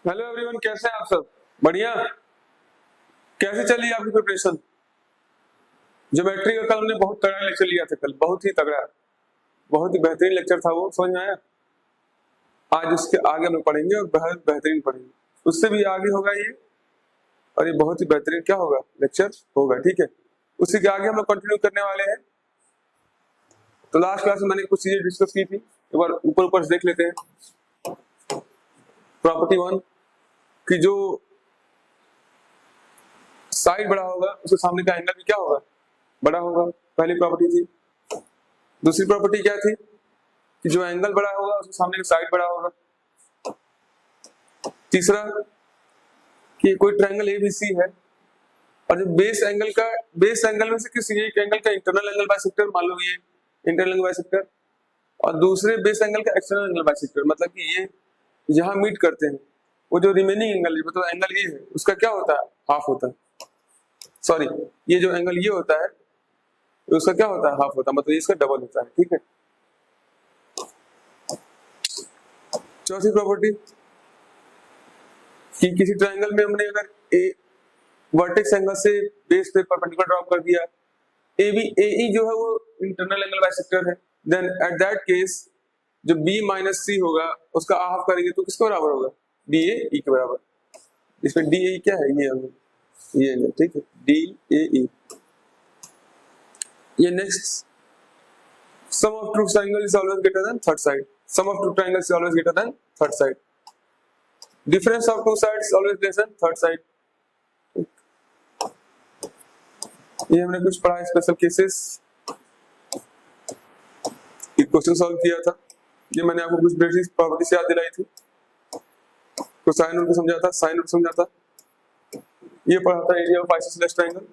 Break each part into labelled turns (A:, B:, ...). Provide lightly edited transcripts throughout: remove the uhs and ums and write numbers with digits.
A: Hello everyone, कैसे हैं आप सब? बढ़िया। कैसे चली आपकी प्रिपरेशन? ज्योमेट्री का कल हमने बहुत तगड़ा लेक्चर लिया था। कल बहुत ही तगड़ा, बहुत ही बेहतरीन लेक्चर था वो, समझ में आया? आज उसके आगे हम लोग पढ़ेंगे और बहुत बेहतरीन पढ़ेंगे। उससे भी आगे होगा ये, और ये बहुत ही बेहतरीन क्या होगा, लेक्चर होगा। ठीक है, उसी के आगे हम लोग कंटिन्यू करने वाले हैं। तो लास्ट क्लास में मैंने कुछ चीजें डिस्कस की थी, एक बार ऊपर ऊपर देख लेते हैं। प्रॉपर्टी 1 कि जो साइड बड़ा होगा उसके सामने का एंगल भी क्या होगा, बड़ा होगा। पहली प्रॉपर्टी थी। दूसरी प्रॉपर्टी क्या थी कि जो एंगल बड़ा होगा उसके सामने का साइड बड़ा होगा। तीसरा कि कोई ट्रायंगल एबीसी है और जो बेस एंगल में से किसी एक एंगल का इंटरनल एंगल बाइसेक्टर, मान लो ये इंटरनल एंगल बाइसेक्टर, और दूसरे बेस एंगल का एक्सटर्नल एंगल बाइसेक्टर, मतलब कि ये जहां मीट करते हैं वो जो रिमेनिंग एंगल है, मतलब एंगल ये है, उसका क्या होता है, हाफ होता है। सॉरी, ये जो एंगल ये होता है उसका क्या होता है, हाफ होता है, मतलब इसका डबल होता है। ठीक है। चौथी प्रॉपर्टी कि किसी ट्रायंगल में हमने अगर ए वर्टेक्स एंगल से बेस पे परपेंडिकुलर ड्रॉप कर दिया, AE जो है वो इंटरनल एंगल बाइसेक्टर है, देन एट दैट केस जो B माइनस C होगा उसका हाफ करेंगे तो किसके बराबर होगा, DAE के बराबर। इसमें DAE क्या है, ये एंगल, ठीक है, DAE। ये next, sum of two triangle is always greater than third side. Sum of two triangles is always greater than third side. Difference of two sides is always less than third side. ये हमने कुछ पढ़ा है, special cases, एक question solve किया था। ये मैंने आपको कुछ बेसिक प्रॉपर्टी से याद दिलाई थी, तो साइन रूल को समझा था, साइन रूल समझा था। ये पढ़ा था एरिया ऑफ आइसोसेलेस ट्रायंगल,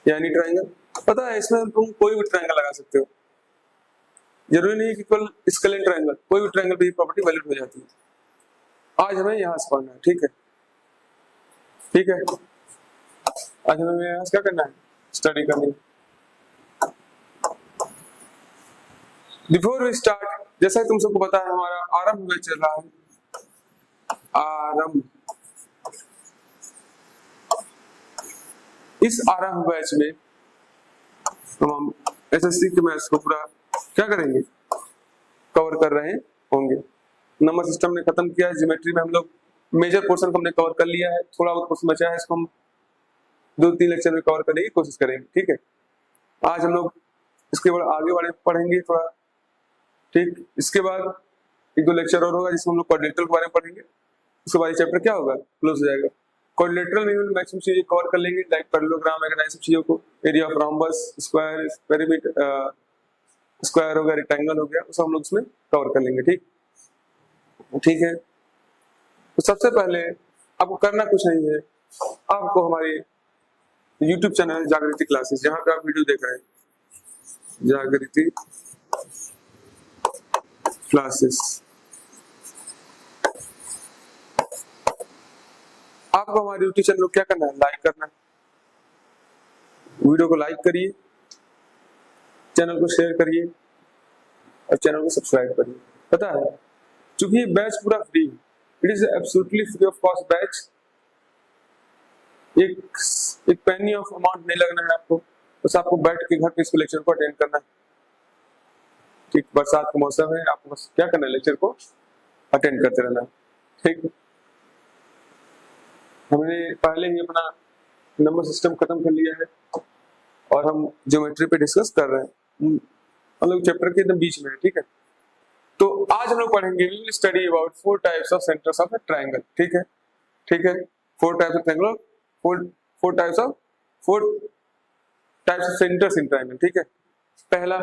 A: यानी ट्रायंगल। पता है इसमें तुम कोई भी ट्रायंगल लगा सकते हो, जरूरी नहीं कि केवल स्केलेन ट्रायंगल, कोई भी ट्रायंगल पे ये प्रॉपर्टी वैलिड हो जाती है। आज हमें यहां से पढ़ना है, ठीक है, ठीक है। आज हमें यहां से क्या करना है, स्टडी करनी है। बिफोर वी स्टार्ट, जैसा कि तुम सबको पता है हमारा आरंभ बैच चल रहा है, आरंभ। इस आरंभ बैच में हम एसएससी के मैथ्स को पूरा क्या करेंगे, कवर कर रहे होंगे। नंबर सिस्टम ने खत्म किया है, ज्योमेट्री में हम लोग मेजर पोर्शन को हमने कवर कर लिया है, थोड़ा बहुत पोर्शन बचा है, इसको हम 2-3 लेक्चर में कवर करने की कोशिश करेंगे। ठीक है, आज हम लोग इसके बाद आगे बढ़े पढ़ेंगे थोड़ा, ठीक। इसके बाद 1-2 लेक्चर और होगा जिसमें हम लोग क्वाड्रिलेटरल के बारे में पढ़ेंगे। उसके बाद चैप्टर क्या होगा, क्लोज हो जाएगा। क्वाड्रिलेटरल में मैक्सिमम चीजें कवर कर लेंगे, लाइक पैरेललोग्राम वगैरह, सब चीजों को, area of rhombus, square, pyramid, square हो गया, रेक्टेंगल हो गया, सब हम लोग इसमें कवर कर लेंगे। ठीक, ठीक है। तो सबसे पहले आपको करना कुछ नहीं है, आपको हमारे YouTube चैनल जागृति क्लासेस, जहां पे आप वीडियो देख रहे हैं, जागृति क्लासेस, आपको हमारे YouTube चैनल को क्या करना है, लाइक करना है। वीडियो को लाइक करिए, चैनल को शेयर करिए और चैनल को सब्सक्राइब करिए। पता है, क्योंकि ये बैच पूरा फ्री है, it is absolutely free of cost batch. एक पेनी ऑफ अमाउंट नहीं लगना है आपको, बस आपको बैठ के घर पे इसको लेक्चर को अटेंड करना है। ठीक, बरसात का मौसम है, आपको बस क्या करना है, लेक्चर को अटेंड करते रहना है। ठीक, हमने पहले ही अपना नंबर सिस्टम खत्म कर लिया है और हम ज्योमेट्री पे डिस्कस कर रहे हैं, हम लोग चैप्टर के एकदम बीच में है। ठीक है, तो आज हम लोग पढ़ेंगे, we will study about 4 types of centres of a triangle. ठीक है, ठीक है, 4 types of triangle, 4 types of centres in triangle. ठीक है, पहला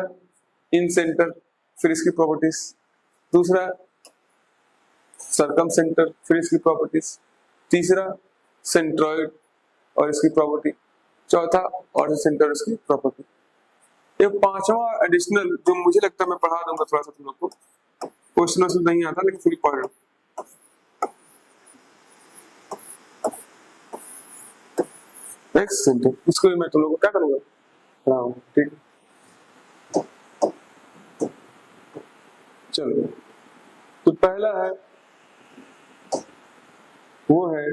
A: इन सेंटर, फिर इसकी प्रॉपर्टीज। दूसरा सर्कम सेंटर, फिर इसकी प्रॉपर्टीज। तीसरा सेंट्रॉइड और इसकी प्रॉपर्टी। चौथा ऑर्डर सेंटर, इसकी प्रॉपर्टी। ये पांचवा एडिशनल जो मुझे लगता है मैं पढ़ा दूंगा थोड़ा सा तुम लोग को, क्वेश्चन से नहीं आता लेकिन फिर पढ़ लो। नेक्स्ट सेंटर, इसको भी मैं तुम लोग को क्या करूंगा, पढ़ाऊंगा। ठीक, चलो। तो पहला है वो है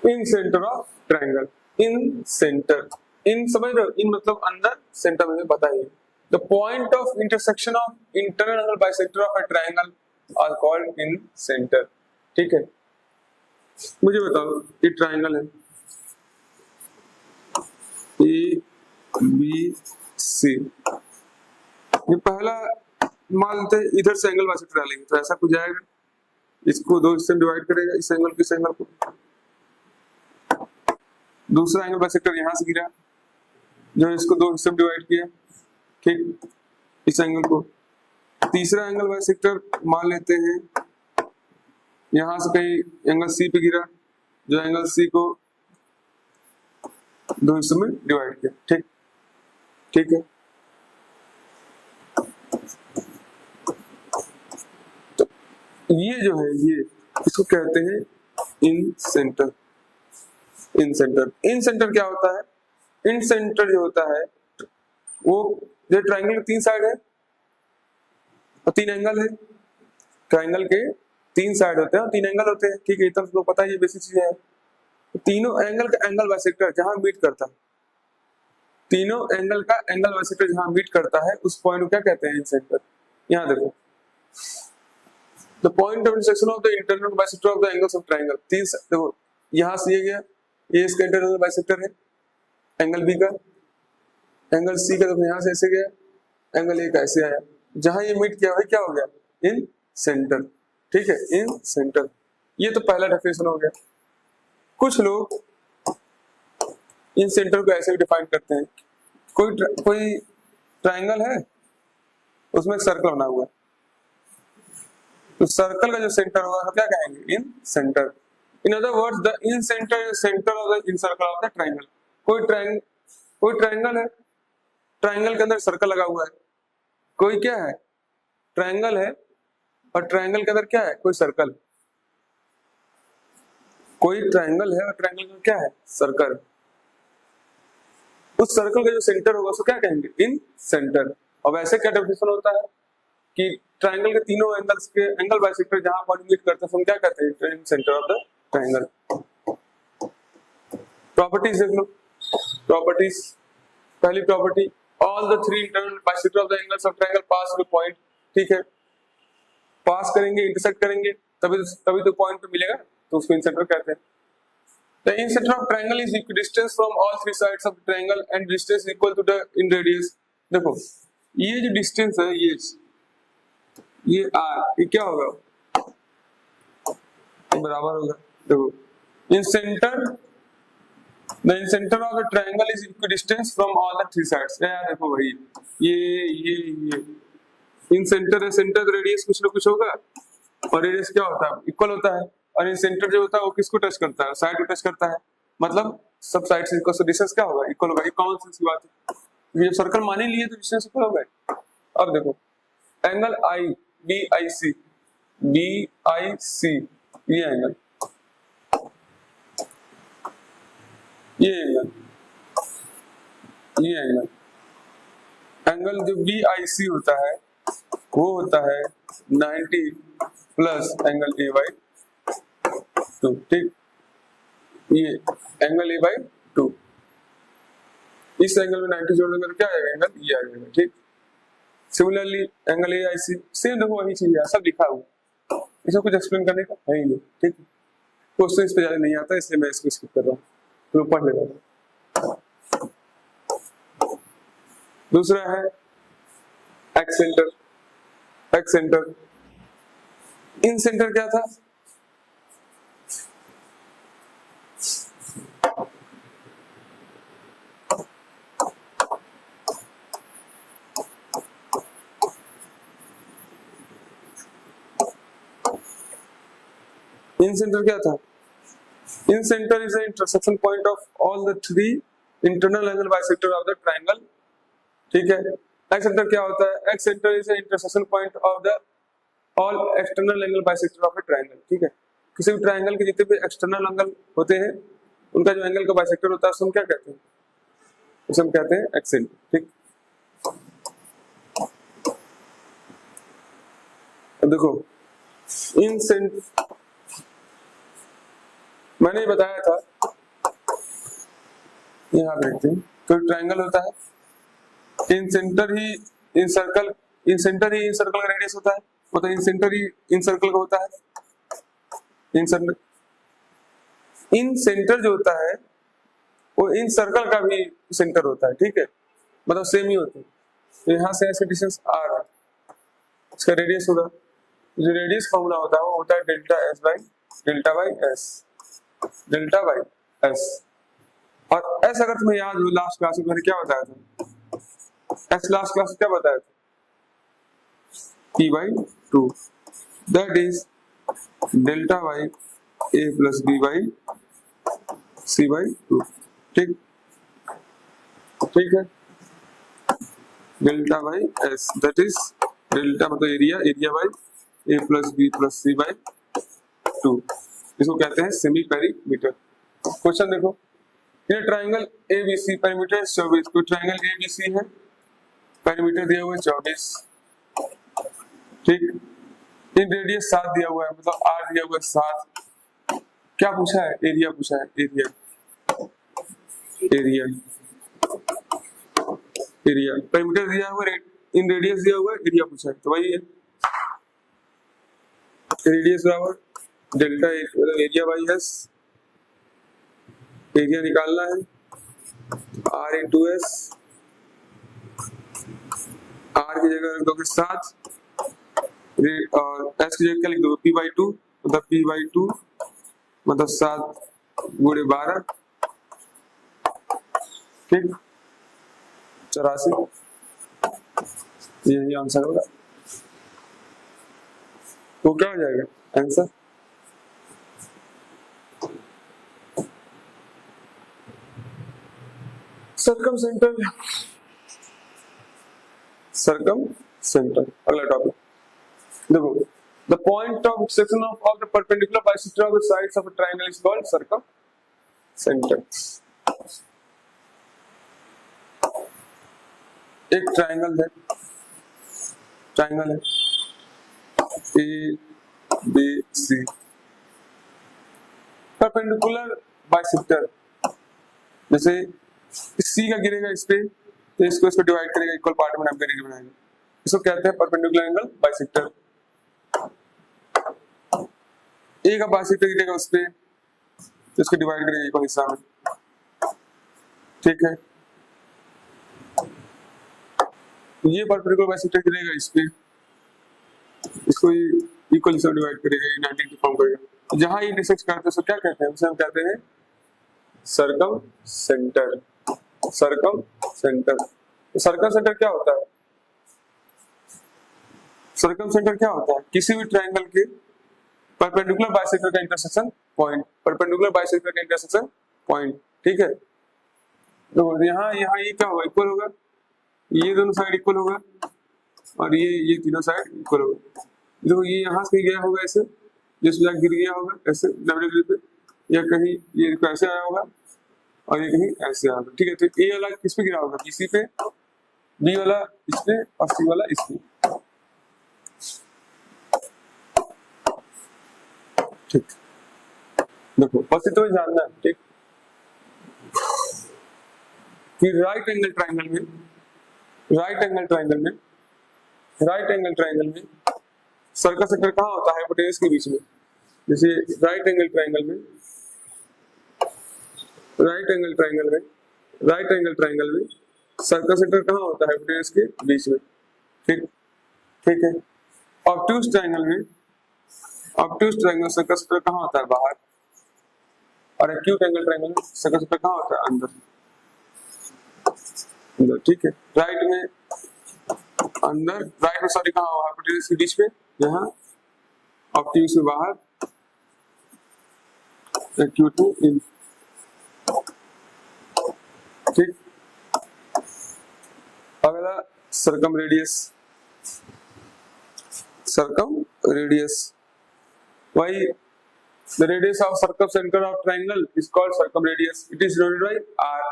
A: incentre of triangle. Incentre, in समझ रहे हो, इन मतलब अंदर, सेंटर में बताइए। The point of intersection of internal angle bisector of a triangle are called incentre. ठीक है, मुझे बताओ ये ट्रायंगल है ए बी सी, ये पहला मान लेते हैं इधर से एंगल बाइसेक्टर लेंगे तो ऐसा कुछ जाएगा, इसको दो हिस्से में डिवाइड करेगा, इस एंगल को इस एंगल को। दूसरा एंगल बाइसेक्टर यहां से गिरा जो इसको दो हिस्से में डिवाइड किया, ठीक, इस एंगल को। तीसरा एंगल बाइसेक्टर मान लेते हैं यहां से कहीं एंगल सी पे गिरा जो एंगल सी को दो हिस्सों में डिवाइड किया, ठीक, ठीक है। तो ये जो है ये इसको कहते हैं incentre. Incentre, incentre क्या होता है? इन सेंटर जो होता है वो जो ट्रायंगल के तीन साइड है और तीन एंगल है, ट्रायंगल के तीन साइड होते हैं और तीन एंगल होते हैं, ठीक है, इतना तो पता है, ये बेसिक चीजें है। तो तीनों एंगल का एंगल बाइसेक्टर जहां मीट करता है, तीनों एंगल का एंगल बाइसेक्टर जहां मीट करता है उस पॉइंट को क्या कहते हैं? इन सेंटर। यहां देखो, the point of intersection of the internal bisector of the angles of triangle. तीन देखो, यहां से ये गया, ये इसका इंटरनल बाइसेक्टर है एंगल बी का, एंगल सी का देखो यहां से ऐसे गया, एंगल ए का ऐसे आया, जहां ये मीट किया वही क्या हो गया? इन सेंटर, ठीक है, इन सेंटर। ये तो पहला डेफिनेशन हो गया। कुछ लोग इन सेंटर को ऐसे भी डिफाइन करते हैं, कोई ट्रायंगल है उसमें एक सर्कल बना हुआ है, तो सर्कल का जो सेंटर होगा तो क्या कहेंगे? Incentre. In other words the incentre is centre of the incircle of the triangle. कोई ट्रायंगल है, ट्रायंगल के अंदर सर्कल लगा हुआ है, कोई क्या है? ट्रायंगल है और ट्रायंगल के अंदर क्या है? कोई सर्कल। कोई ट्रायंगल है और ट्रायंगल में क्या है? सर्कल। उस सर्कल का जो सेंटर होगा उसको क्या कहेंगे? इन सेंटर। अब ऐसे क्या डेफिनेशन होता है कि ट्रायंगल के तीनों एंगल्स के एंगल बाइसेक्टर जहां पॉइंट मीट करते हैं हम क्या कहते हैं? Incentre of the triangle. Properties देख लो, प्रॉपर्टीज। पहली property, all the three internal bisector of the angles of triangle pass through point. ठीक है, पास करेंगे, इंटरसेक्ट करेंगे, तभी तो पॉइंट पे मिलेगा, तो उसको इन सेंटर कहते हैं। The incenter of triangle is equidistant from all three sides of the triangle and distance equal to the in radius। देखो ये जो डिस्टेंस है ये r, ये क्या होगा? बराबर होगा। देखो इन centre, the incenter of the triangle is equidistant from all the three sides। यार देखो भाई ये इन सेंटर है, सेंटर रेडियस कुछ ना कुछ होगा और रेडियस क्या होता है? इक्वल होता है। और इन सेंटर जो होता है वो किसको टच करता है? साइड को टच करता है, मतलब सब साइड से इक्वल, डिस्टेंस क्या होगा? इक्वल होगा। ये कॉमन सेंस की बात है, जब सर्कल मान ही लिए तो डिस्टेंस इक्वल होगा। अब देखो एंगल आई बी आई सी, ये एंगल, ये एंगल जो बी आई सी होता है वो होता है 90 प्लस एंगल ए बाई 2, ठीक, ये एंगल ए बाई 2, इस एंगल में 90 जोड़ देंगे तो क्या आएगा? एंगल ये आ जाएगा, ठीक। Similarly angle A I C, same देखो वही चीज है, सब लिखा हुआ, इसको कुछ एक्सप्लेन करने का है ही नहीं, ठीक। क्वेश्चन इस पे ज्यादा नहीं आता इसलिए मैं इसको स्किप कर रहा हूँ, तो पढ़ लेगा। दूसरा है excentre. Excentre, incentre क्या था? इन सेंटर क्या था? Incentre is the intersection point of all the three internal angle bisector of the triangle, ठीक है। एक्स सेंटर क्या होता है? Excentre is the intersection point of the all external angle bisector of a triangle, ठीक है। किसी भी triangle के जितने भी एक्सटर्नल एंगल होते हैं उनका जो एंगल का बाइसेक्टर होता है उसको हम क्या कहते हैं? उसे हम कहते हैं एक्स सेंटर, ठीक। देखो इन सेंट मैंने बताया था, यहाँ देखते हैं कोई ट्रायंगल होता है, इन सेंटर ही इन सर्कल का रेडियस होता है, मतलब इन सेंटर ही इन सर्कल का होता है। इन सेंटर जो होता है वो इन सर्कल का भी सेंटर होता है, ठीक है, मतलब सेम ही होता है। तो यहाँ से ऐसे डिस्टेंस आर है, इसका रेडियस होगा, जो रेडियस फॉर्मूला होता है वो होता है डेल्टा बाई एस। और एस अगर तुम्हें याद हो लास्ट क्लास में मैंने क्या बताया था, एस लास्ट क्लास में क्या बताया था, P/2 that is delta by A plus B by C/2, ठीक है। Delta by S that is delta मतलब area by A plus B plus C by 2, इसको कहते हैं सेमी पेरीमीटर। क्वेश्चन देखो, ये ट्रायंगल ABC पेरीमीटर 24, कोई ट्रायंगल ABC है, पेरीमीटर दिया हुआ है 24, ठीक, इन रेडियस 7 दिया हुआ है, मतलब R दिया हुआ है 7, क्या पूछा है, एरिया पूछा है, एरिया पेरीमीटर दिया हुआ है, इन रेडियस दिया हुआ है, एरिया पूछा है, तो वही है रेडियस बराबर delta area by S, area निकालना है R इंटू एस, R की जगह रख दोगे 7 और एस की जगह क्या लिख दोगे P/2, मतलब P/2 मतलब 7 गुणे 12, ठीक, 84, यही आंसर होगा। तो क्या हो जाएगा आंसर, सरकम सेंटर। अगला टॉपिक देखो, the point of section of the perpendicular bisector of the sides of a triangle is called circumcentre. एक ट्रायंगल है A B C, perpendicular bisector, जैसे सी का गिरेगा इस पे तो इसको डिवाइड करेगा, इक्वल पार्ट में बनाएगा, इसको कहते हैं परपेंडिकुलर एंगल बाइसेक्टर। ए का बाइसेक्टर गिरेगा उस पे तो इसको डिवाइड करेगा इक्वल हिस्सा में, ठीक है। ये परपेंडिकुलर बाइसेक्टर गिरेगा इस पे, इसको इक्वल हिस्सा में डिवाइड करेगा, ये 90 फॉर्म करेगा। जहां इंटरसेक्ट करते हैं उसको क्या कहते हैं, उसे हम कहते हैं सरकम सेंटर। तो सरकम सेंटर क्या होता है, सरकम सेंटर क्या होता है, किसी भी ट्रायंगल के परपेंडिकुलर बाइसेक्टर का इंटरसेक्शन पॉइंट, ठीक है। तो यहाँ ये क्या होगा, इक्वल होगा, ये दोनों साइड इक्वल होगा और ये तीनों साइड इक्वल होगा। देखो ये यहाँ से गया होगा ऐसे, जिसमें गिर गया होगा ऐसे डब्ल्यू पे, या कहीं ये ऐसे आया होगा और ये कहीं ऐसे आया होगा, ठीक है। तो ए वाला किस पे गिरा होगा, बीसी पे, बी वाला इस पे और सी वाला इस पे, ठीक। देखो बस इतना ही जानना है, ठीक, कि राइट एंगल ट्रायंगल में सर्कल सेक्टर कहाँ होता है, हाइपोटेनस के बीच में। जैसे राइट एंगल ट्रायंगल में सर्कल सेक्टर कहाँ होता है, हाइपोटेनस के बीच में, ठीक है। ऑब्ट्यूज ट्रायंगल सर्कल सेक्टर कहाँ होता है, बाहर, और एक्यूट एंगल ट्रायंगल में सर्कल सेक्टर कहाँ होता है, अंदर, ठीक है। राइट में सॉरी कहाँ होगा, हाइपोटेनस के बीच में, यहाँ, ऑब्ट्यूज में बाहर, एक्यूट में इन, ठीक। अगला सरकम radius, why the radius of circumcenter of triangle is called circumradius, it is denoted by r।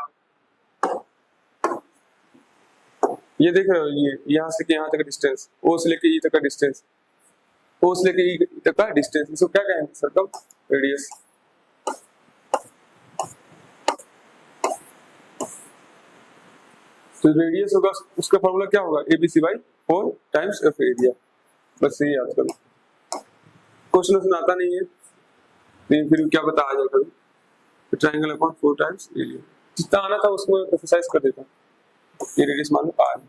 A: ये देख रहे हो, ये यहाँ से यहाँ तक डिस्टेंस, ओ से लेके ई तक का डिस्टेंस, O से लेके E तक का डिस्टेंस, इसको क्या कहेंगे? Circum radius. तो रेडियस होगा, उसका फॉर्मूला क्या होगा? ABC by 4 times F area. बस यही याद करो। क्वेश्चन उसमें आता नहीं है, लेकिन फिर क्या बता आ जाएगा? ट्राइंगल अपॉन 4 टाइम्स एरिया, जितना आना था उसको एक्सरसाइज कर देता हूँ। ये रेडियस मान लो R,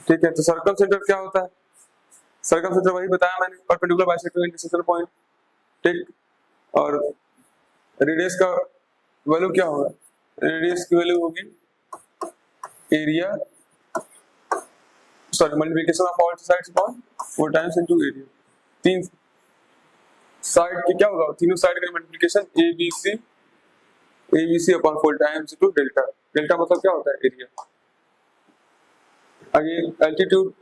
A: ठीक है। तो सर्कल सेंटर क्या होता है? सर्कल सेंटर वही बताया मैंने, परपेंडिकुलर बाइसेक्टर इंटरसेक्शन पॉइंट, ठीक। और रेडियस का वैल्यू क्या होगा? रेडियस की वैल्यू होगी area, sorry multiplication of all sides upon 4 times into area. तीन साइड की क्या होगा? तीनों साइड का multiplication ABC upon 4 times into delta. Delta मतलब क्या होता है? एरिया। आगे एल्टीट्यूड,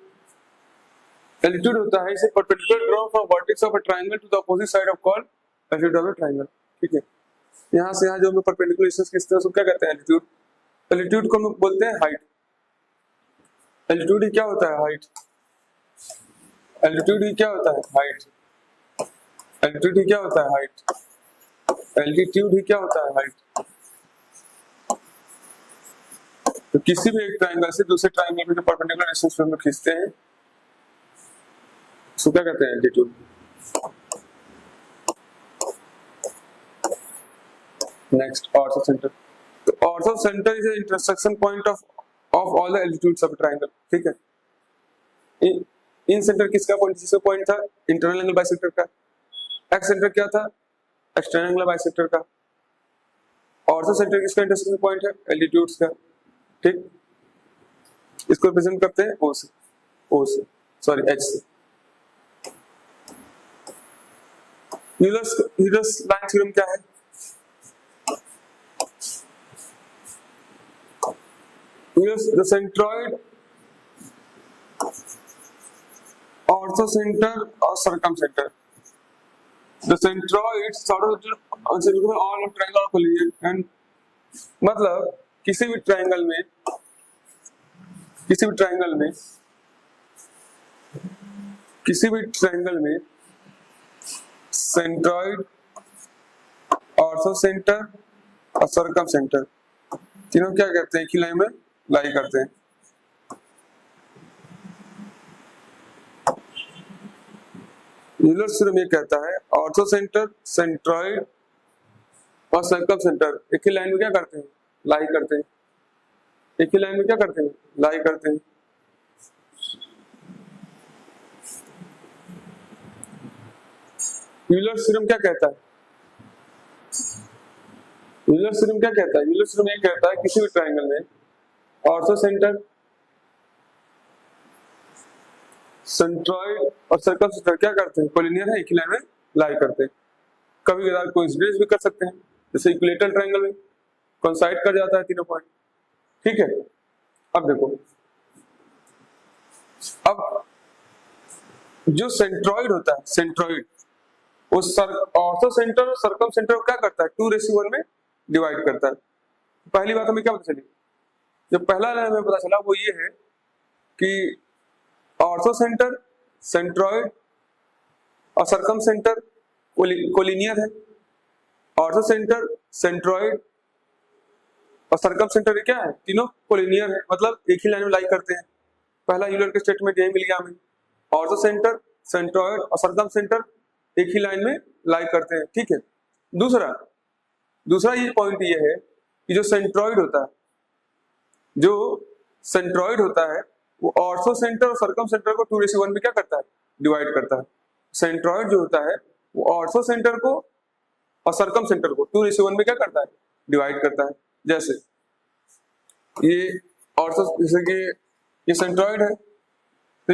A: एल्टीट्यूड होता है इसे perpendicular draw from vertex of a triangle to the opposite side of called altitude of the triangle, ठीक है। यहां से यहां जो हम परपेंडिकुलर डिस्टेंस खींचते हैं उसको क्या कहते हैं? एल्टीट्यूड। एल्टीट्यूड को हम बोलते हैं हाइट। एल्टीट्यूड ही क्या होता है? हाइट। एल्टीट्यूड ही क्या होता है? हाइट। एल्टीट्यूड ही क्या होता है? हाइट। एल्टीट्यूड ही क्या होता है? हाइट। तो किसी भी एक ट्रायंगल से दूसरे ट्रायंगल में जो परपेंडिकुलर डिस्टेंस हम लोग खींचते हैं उसको क्या कहते हैं? एल्टीट्यूड। Next, orthocentre. तो orthocentre is intersection point of all the altitudes of triangle, ठीक है। इन सेंटर किसका पॉइंट? जिसका पॉइंट था इंटरनल एंगल बाइसेक्टर का। एक्स सेंटर क्या था? एक्सटर्नल एंगल बाइसेक्टर का। ऑर्थो सेंटर किसका इंटरसेक्शन पॉइंट है? एल्टीट्यूड्स का, ठीक। इसको रिप्रेजेंट करते हैं O से, सॉरी H से। यूलर्स लाइन थ्योरम क्या है? The centroid, orthocenter और circumcenter. The centroid sort of all of triangle of collision and मतलब किसी भी ट्रायंगल में सेंट्रॉइड, ऑर्थोसेंटर और सर्कमसेंटर तीनों क्या कहते हैं? एक ही लाइन में लाई करते हैं। यूलर्स थ्योरम ये कहता है ऑर्थोसेंटर, सेंट्रॉइड और सर्कमसेंटर एक ही लाइन में क्या करते हैं? लाई करते हैं। एक ही लाइन में क्या करते हैं? लाई करते हैं। यूलर्स थ्योरम क्या कहता है? यूलर्स थ्योरम क्या कहता है? यूलर्स थ्योरम ये कहता है किसी भी ट्रायंगल में ऑर्थोसेंटर, सेंट्रॉइड और सर्कमसेंटर क्या करते हैं? कोलिनियर है, एक ही लाइन में लाई करते हैं। कभी कभार कोइंसिडेंस भी कर सकते हैं, जैसे इक्विलेटरल ट्रायंगल में कोइंसाइड कर जाता है तीनों पॉइंट, ठीक है। अब देखो, अब जो सेंट्रॉइड होता है, सेंट्रॉइड वो ऑर्थोसेंटर और सर्कमसेंटर को क्या करता है? 2:1 में डिवाइड करता है। पहली बात हमें क्या पता चली? जो पहला हमें पता चला वो ये है कि ऑर्थोसेंटर, सेंट्रॉइड और सर्कमसेंटर कोलिनियर है। ऑर्थोसेंटर, सेंट्रॉइड और सर्कमसेंटर क्या है? तीनों कोलिनियर है, मतलब एक ही लाइन में लाई करते हैं। पहला यूलर के स्टेटमेंट यही मिल गया हमें, ऑर्थोसेंटर, सेंट्रॉइड और सर्कमसेंटर एक ही लाइन में लाई करते हैं, ठीक है। दूसरा ये पॉइंट ये है कि जो सेंट्रॉइड होता है वो ऑर्थोसेंटर और सर्कमसेंटर को 2:1 में क्या करता है? डिवाइड करता है। सेंट्रॉइड जो होता है वो ऑर्थोसेंटर को और सर्कमसेंटर को 2:1 में क्या करता है? डिवाइड करता है। जैसे ये जैसे कि ये सेंट्रॉइड है, तो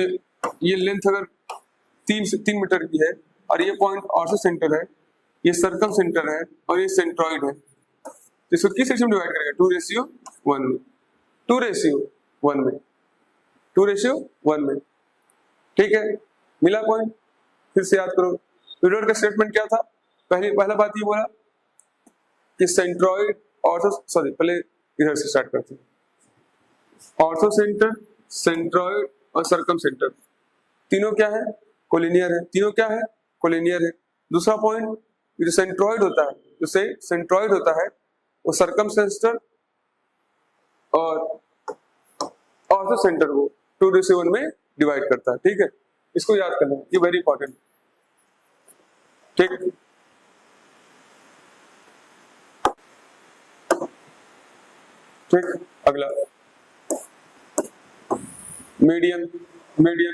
A: ये लेंथ अगर 3 मीटर की है और ये पॉइंट ऑर्थोसेंटर है, ये सर्कमसेंटर है और ये सेंट्रॉइड है, तो इसको किस रेशियो में डिवाइड करेगा? 2:1 में। 2:1 में, ठीक है। मिला पॉइंट? फिर से याद करो, यूलर का स्टेटमेंट क्या था? पहला बात ये बोला कि सेंट्रॉइड पहले इधर से स्टार्ट करते हैं। ऑर्थोसेंटर, सेंट्रॉइड और सर्कमसेंटर तीनों क्या है? कोलिनियर है, तीनों क्या है, कोलिनियर है। दूसरा पॉइंट, जो सेंट्रॉइड होता है, जो सेंट्रॉइड होता है वो सर्कमसेंटर और ऑर्थो सेंटर को 2:1 में डिवाइड करता है, ठीक है, इसको याद करना, ये वेरी इंपॉर्टेंट, ठीक। ठीक, अगला median. Median,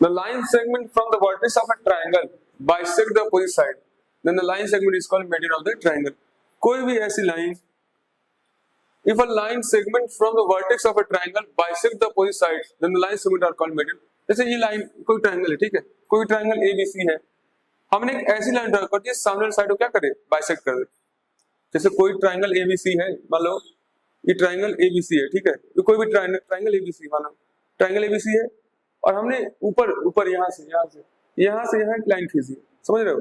A: the line segment from the vertex of a triangle bisect the opposite side, then the line segment is called median of the triangle। कोई भी ऐसी line, if a line segment from the vertex of a triangle bisect the opposite sides, then the line segment are called median। जैसे ये line कोई triangle है, ठीक है, कोई ट्रायंगल ABC है, हमने एक ऐसी लाइन ड्रा कर दी सामने वाली साइड को क्या करे, बाइसेक्ट कर दे। जैसे कोई ट्रायंगल ABC है, मान लो ये ट्रायंगल ABC है, ठीक है, ये कोई भी ट्रायंगल ABC, मान लो ट्रायंगल ABC है, और हमने ऊपर यहाँ से यहाँ एक लाइन खींची, समझ रहे हो,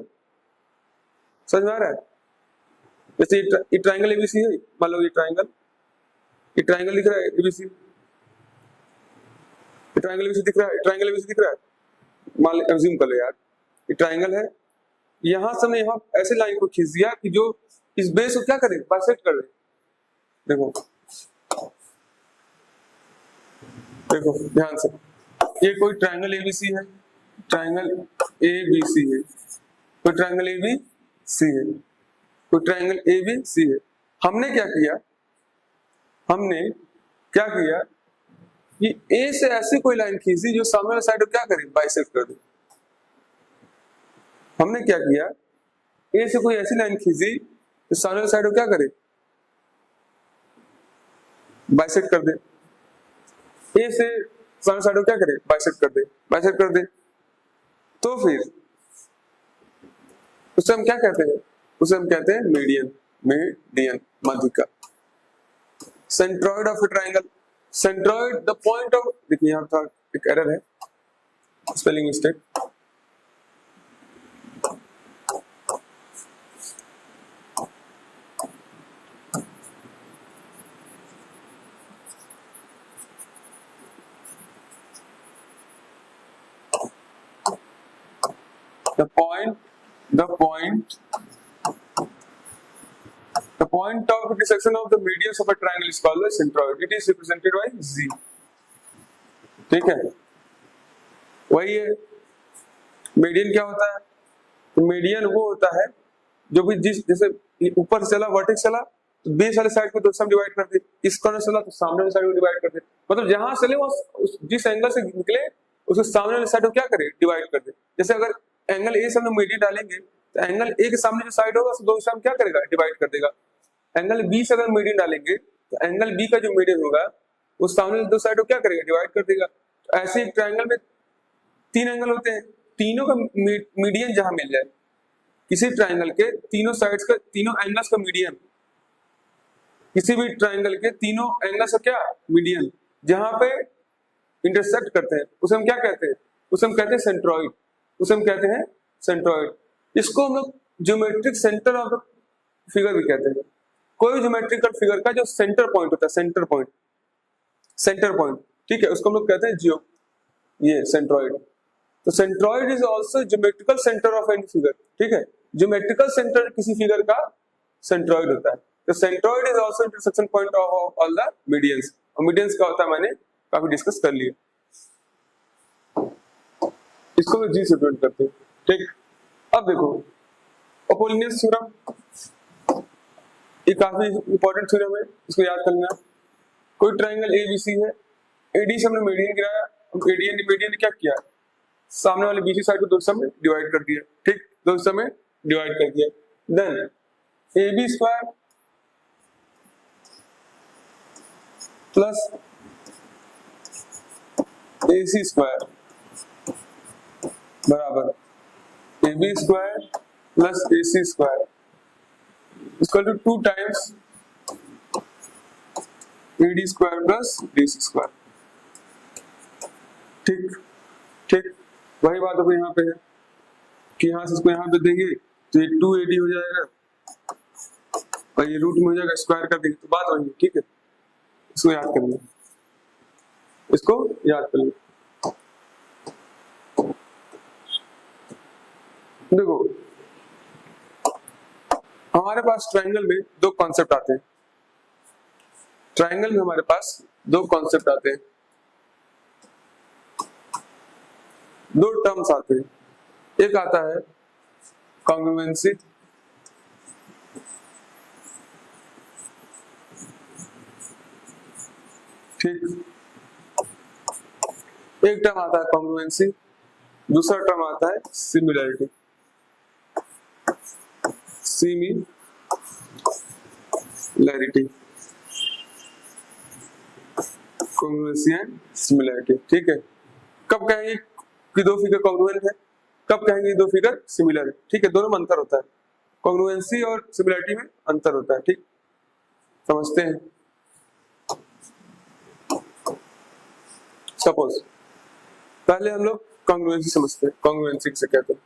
A: समझ में आ रहा है। जैसे ये ट्रायंगल ABC है, मान लो ये ट्रायंगल दिख रहा है ABC, ये ट्रायंगल ABC दिख रहा है, मान लो एज्यूम कर लो यार, ये ट्रायंगल है, यहाँ से हमने यहाँ ऐसे लाइन को खींच दिया कि जो इस बेस को क्या करे, बाइसेक्ट कर दे। देखो ध्यान से, ये कोई ट्रायंगल ABC है, ट्रायंगल ABC है, कोई ट्रायंगल ABC है, कोई ट्रायंगल ABC है। हमने क्या किया कि A से ऐसी कोई लाइन खींची जो सामने वाली साइड को क्या करे, बाइसेक्ट कर दे। हमने क्या किया, A से कोई ऐसी लाइन खींची जो सामने वाली साइड को क्या करे, बाइसेक्ट कर दे। A से सामने साइड को क्या करे, बाइसेक्ट कर दे। तो फिर उसे हम क्या कहते हैं, उसे हम कहते हैं मीडियन, माध्यिका। Centroid of A triangle, centroid the point of, देखिए यहाँ था एक एरर है, spelling mistake, the point of intersection of the medians of a triangle is called the centroid, it is represented by Z, ठीक है। वही है, मीडियन क्या होता है, तो मीडियन वो होता है जो भी जैसे ऊपर से चला, वर्टेक्स चला तो बेस वाले साइड को तो सब डिवाइड कर दे, इस कॉर्नर से चला तो सामने वाले साइड को डिवाइड कर दे, मतलब जहां से ले वो जिस एंगल से निकले उसके सामने वाले साइड को क्या करे, डिवाइड कर दे। जैसे अगर एंगल A से हम मीडियन डालेंगे तो एंगल A के सामने जो साइड होगा उसको हम क्या करेगा, डिवाइड कर देगा। एंगल B से अगर मीडियन डालेंगे तो एंगल B का जो मीडियन होगा उस सामने दो साइड को क्या करेगा, डिवाइड कर देगा। तो ऐसे एक ट्रायंगल में 3 एंगल होते हैं, तीनों का मीडियन जहां मिल जाए, किसी ट्रायंगल के तीनों साइड्स का, तीनों एंगल्स का मीडियन, किसी भी ट्रायंगल के तीनों एंगल्स का क्या, मीडियन, जहां पे इंटरसेक्ट करते हैं उसे हम क्या कहते हैं, उसे हम कहते हैं सेंट्रॉइड। इसको हम लोग geometric centre of the figure भी कहते हैं। कोई ज्योमेट्रिकल फिगर का जो सेंटर पॉइंट होता है, सेंटर पॉइंट, ठीक है, उसको हम लोग कहते हैं ये सेंट्रॉइड। तो centroid is also geometrical centre of any figure, ठीक है, ज्योमेट्रिकल सेंटर किसी फिगर का सेंट्रॉइड होता है। तो centroid is also intersection point of all the medians, और मीडियंस क्या होता है मैंने काफी डिस्कस कर लिया, इसको भी जी से प्रिंट करते हैं, ठीक। अब देखो अपोलिनियस थ्योरम, ये काफी इंपॉर्टेंट थ्योरम है, इसको याद करना। कोई ट्रायंगल ABC है, AD से हमने मीडियन गिराया, मीडियन ने क्या किया, सामने वाले BC साइड को दो हिस्सों में डिवाइड कर दिया, ठीक, दो हिस्सों में डिवाइड कर दिया। Then AB square plus AC square बराबर AB square plus AC square equal to 2 times AD square plus DC square, ठीक। वही बात अब यहाँ पे है कि यहाँ से इसको यहाँ पे देंगे तो ये 2AD हो जाएगा और ये रूट में हो जाएगा, स्क्वायर कर देंगे तो बात वही है, ठीक है। इसको याद कर लो, देखो हमारे पास ट्रायंगल में दो कॉन्सेप्ट आते हैं, ट्रायंगल में हमारे पास दो कॉन्सेप्ट आते हैं, दो टर्म्स आते हैं। एक आता है कॉन्ग्रुएंसी, ठीक, एक टर्म आता है कॉन्ग्रुएंसी, दूसरा टर्म आता है similarity. Similarity, congruency and similarity, ठीक है। कब कहेंगे कि दो फिगर कॉन्ग्रुएंट है, कब कहेंगे दो फिगर सिमिलर है, ठीक है। दोनों में अंतर होता है, कॉन्ग्रुएंसी और सिमिलैरिटी में अंतर होता है, ठीक, समझते हैं। सपोज पहले हम लोग कॉन्ग्रुएंसी समझते हैं। कॉन्ग्रुएंसी किसे कहते हैं?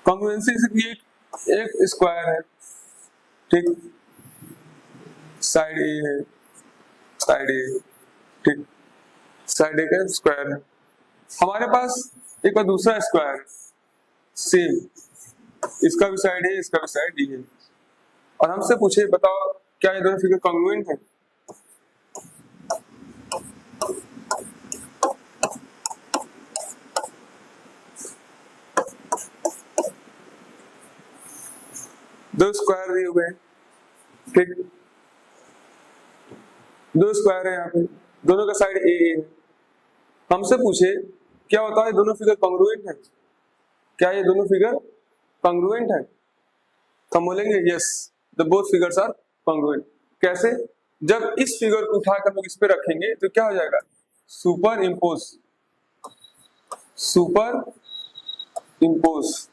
A: कॉन्ग्रुएंसी एक स्क्वायर है, ठीक, साइड ए है, साइड ए, ठीक, साइड ए का स्क्वायर है। हमारे पास एक और दूसरा स्क्वायर है सेम, इसका भी साइड है, इसका भी साइड ए है, और हमसे पूछे बताओ क्या ये दोनों फिगर कॉन्ग्रुएंट है? दो स्क्वायर दिए हुए हैं, ठीक, दो स्क्वायर है यहाँ पे, दोनों का साइड ए है। हमसे पूछे क्या होता है दोनों फिगर कॉन्ग्रुएंट है? क्या ये दोनों फिगर कॉन्ग्रुएंट है? तो हम बोलेंगे yes, the both figures are congruent. कैसे? जब इस फिगर को उठाकर हम लोग इस पे रखेंगे तो क्या हो जाएगा? Super impose, super impose,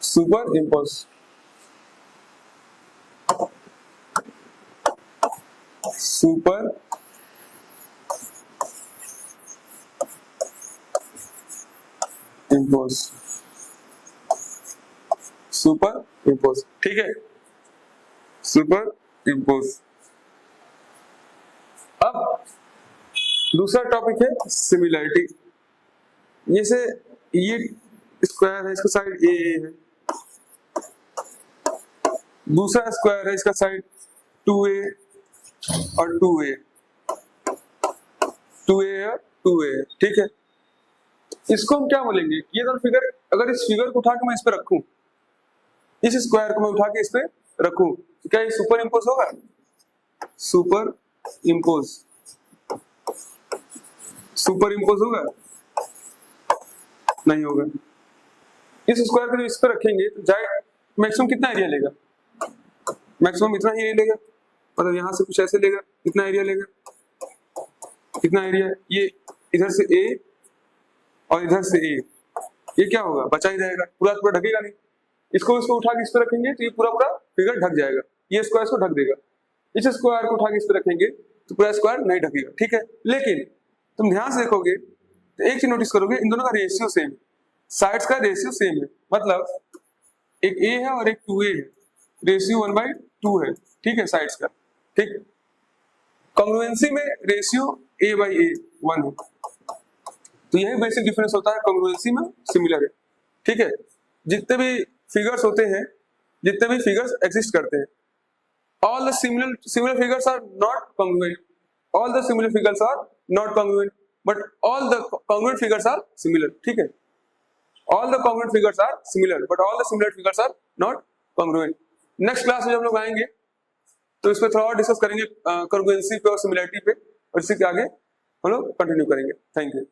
A: super impose, super impose, super impose, ठीक है, सुपर इम्पोज। अब दूसरा टॉपिक है सिमिलैरिटी। जैसे ये स्क्वायर है, इसका साइड ए है, दूसरा स्क्वायर है, इसका साइड 2a और 2a, 2a और 2a, ठीक है। इसको हम क्या बोलेंगे? ये दोनों फिगर, अगर इस फिगर को उठा के मैं इस पे रखूं, इस स्क्वायर को मैं उठा के इस पे रखूं, तो क्या ये सुपर इम्पोज होगा? सुपर इम्पोज, सुपर इम्पोज होगा? नहीं होगा। इस स्क्वायर को इस पे रखेंगे तो जाए मैक्सिमम कितना एरिया लेगा? मैक्सिमम इतना ही एरिया लेगा, मतलब यहाँ से कुछ ऐसे लेगा, इतना एरिया लेगा, इतना एरिया। ये इधर से ए और इधर से ए, ये क्या होगा? बचा ही रहेगा, पूरा पूरा ढकेगा नहीं। इसको उठा के इस पे रखेंगे तो ये पूरा पूरा फिगर ढक जाएगा, ये स्क्वायर को ढक देगा। इस स्क्वायर को उठा के इस पे रखेंगे तो पूरा स्क्वायर नहीं ढकेगा, ठीक है। लेकिन तुम ध्यान से देखोगे तो एक चीज नोटिस करोगे, इन दोनों का रेशियो सेम है, साइड्स का रेशियो सेम है, मतलब एक ए है और एक 2a है, रेशियो 1/2 है, ठीक है, साइड्स का, ठीक। कॉन्ग्रुएंसी में रेशियो a/a 1 है, तो यही बेसिक डिफरेंस होता है कॉन्ग्रुएंसी में सिमिलर है, ठीक है। जितने भी फिगर्स होते हैं, जितने भी फिगर्स एग्जिस्ट करते हैं, all the similar figures are not congruent, all the similar figures are not congruent, but all the congruent figures are similar, ठीक है। All the congruent figures are similar but all the similar figures are not congruent. Next class में जब हम लोग आएंगे तो इस पे थोड़ा और डिस्कस करेंगे कॉन्ग्रुएंसी पे और सिमिलरिटी पे, और इसी के आगे हम लोग कंटिन्यू करेंगे। Thank you.